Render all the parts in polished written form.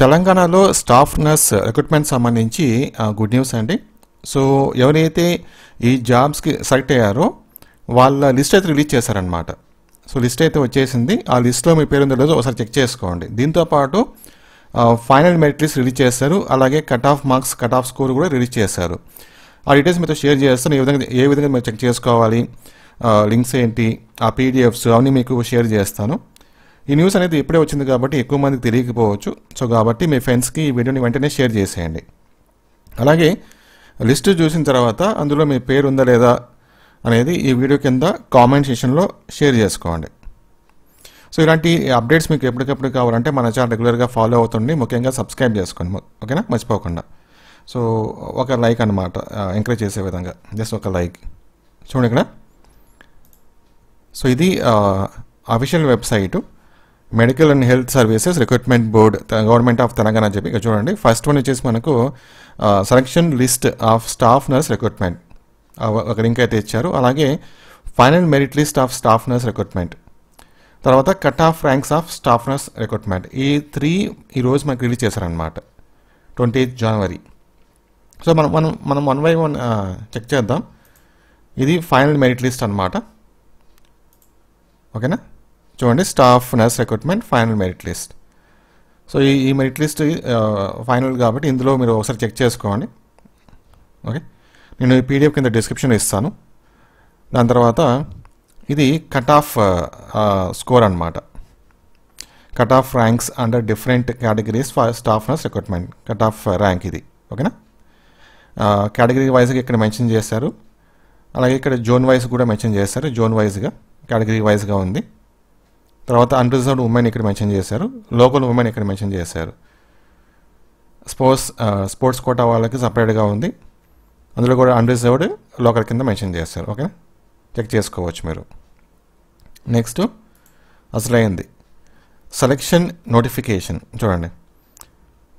తెలంగాణలో staff nurse recruitment సంబంధించి good news అండి. సో ఎవరైతే ఈ జాబ్స్కి సెలెక్ట్ అయ్యారో వాళ్ళ లిస్ట్ అయితే రిలీజ్ చేశారనమాట. సో లిస్ట్ అయితే వచ్చేసింది. ఆ లిస్ట్లో మీ పేరు ఉందో లేదో ఒకసారి చెక్ చేసుకోండి. దీంతోపాటు ఫైనల్ మెరిట్ లిస్ట్ రిలీజ్ చేశారు. అలాగే cut off marks, cut off score కూడా రిలీజ్ చేశారు. ఆ డీటెయిల్స్ మీతో షేర్ చేస్తాను. ఏ విధంగా మీరు చెక్ చేసుకోవాలి, లింక్స్ ఏంటి, ఆ పీడిఎఫ్స్ అవన్నీ మీకు షేర్ చేస్తాను. ఈ న్యూస్ అనేది ఇప్పుడే వచ్చింది కాబట్టి ఎక్కువ మందికి తెలియకపోవచ్చు. సో కాబట్టి మీ ఫ్రెండ్స్కి ఈ వీడియోని వెంటనే షేర్ చేసేయండి. అలాగే లిస్ట్ చూసిన తర్వాత అందులో మీ పేరు ఉందా లేదా అనేది ఈ వీడియో కింద కామెంట్ సెక్షన్లో షేర్ చేసుకోండి. సో ఇలాంటి అప్డేట్స్ మీకు ఎప్పటికప్పుడు కావాలంటే మన ఛానల్ రెగ్యులర్గా ఫాలో అవుతుండి, ముఖ్యంగా సబ్స్క్రైబ్ చేసుకోండి, ఓకేనా, మర్చిపోకుండా. సో ఒక లైక్ అనమాట, ఎంకరేజ్ చేసే విధంగా జస్ట్ ఒక లైక్. చూడండి ఇక్కడ. సో ఇది official website, medical and health services recruitment board, government of Telangana అని చెప్పి ఇక్కడ చూడండి. ఫస్ట్ వన్ వచ్చేసి మనకు selection list of staff nurse recruitment ఒక లింక్ అయితే ఇచ్చారు. అలాగే final merit list of staff nurse recruitment, తర్వాత cut off ranks of staff nurse recruitment. ఈ 3 ఈరోజు మనకు రిలీజ్ చేశారనమాట, 28 జనవరి. సో మనం 1 by 1 చెక్ చేద్దాం. ఇది ఫైనల్ మెరిట్ లిస్ట్ అనమాట, ఓకేనా. చూడండి, staff nurse recruitment final merit list. So ఈ మెరిట్ లిస్ట్ ఫైనల్ కాబట్టి ఇందులో మీరు ఒకసారి చెక్ చేసుకోండి, ఓకే. నేను ఈ పీడిఎఫ్ కింద డిస్క్రిప్షన్లో ఇస్తాను. దాని తర్వాత ఇది కట్ ఆఫ్ స్కోర్ అనమాట, cut off ranks under different categories for staff nurse recruitment, cut off rank ఇది, ఓకేనా. కేటగిరీ వైజ్గా ఇక్కడ మెన్షన్ చేశారు. అలాగే ఇక్కడ జోన్ వైజ్ కూడా మెన్షన్ చేశారు, జోన్ వైజ్గా కేటగిరీ వైజ్గా ఉంది. తర్వాత అన్రిజర్వ్డ్ ఉమెన్ ఇక్కడ మెన్షన్ చేశారు, లోకల్ ఉమెన్ ఇక్కడ మెన్షన్ చేశారు. స్పోర్ట్స్ కోటా వాళ్ళకి సపరేట్గా ఉంది, అందులో కూడా అన్రిజర్వ్డ్ లోకల్ కింద మెన్షన్ చేశారు, ఓకే. చెక్ చేసుకోవచ్చు మీరు. నెక్స్ట్ అసలైంది సెలెక్షన్ నోటిఫికేషన్ చూడండి.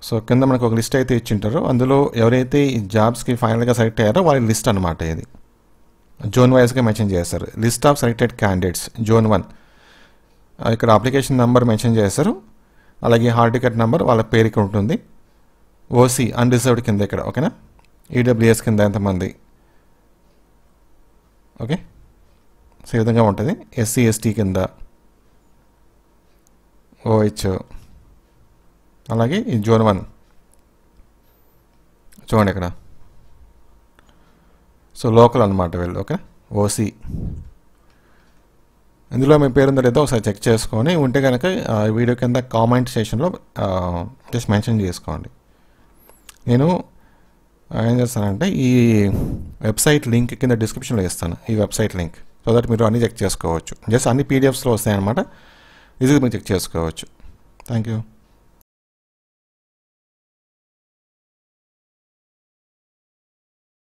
సో కింద మనకు ఒక లిస్ట్ అయితే ఇచ్చింటారు. అందులో ఎవరైతే ఈ జాబ్స్కి ఫైనల్గా సెలెక్ట్ అయ్యారో వాళ్ళ లిస్ట్ అనమాట ఇది. జోన్ వైజ్గా మెన్షన్ చేశారు. List of selected candidates zone 1, ఇక్కడ అప్లికేషన్ నెంబర్ మెన్షన్ చేశారు. అలాగే హాల్ టికెట్ నెంబర్ వాళ్ళ పేరు ఇక్కడ ఉంటుంది. ఓసీ అన్రిజర్వ్డ్ కింద ఇక్కడ, ఓకేనా. ఈడబ్ల్యూఎస్ కింద ఎంతమంది, ఓకే. సో ఈ విధంగా ఉంటుంది. ఎస్సీ ఎస్టీ కింద, ఓహెచ్, అలాగే ఈ జోన్ 1 చూడండి ఇక్కడ. సో లోకల్ అనమాట వీళ్ళు, ఓకే. ఓసీ. ఇందులో మీ పేరు ఉందో లేదో ఒకసారి చెక్ చేసుకొని ఉంటే కనుక వీడియో కింద కామెంట్ సెక్షన్లో జస్ట్ మెన్షన్ చేసుకోండి. నేను ఏం చేస్తానంటే ఈ వెబ్సైట్ లింక్ కింద డిస్క్రిప్షన్లో ఇస్తాను, ఈ వెబ్సైట్ లింక్. సో దట్ మీరు అన్నీ చెక్ చేసుకోవచ్చు. జస్ట్ అన్ని పీడిఎఫ్స్లో వస్తాయన్నమాట, ఈజీగా మీరు చెక్ చేసుకోవచ్చు. Thank you.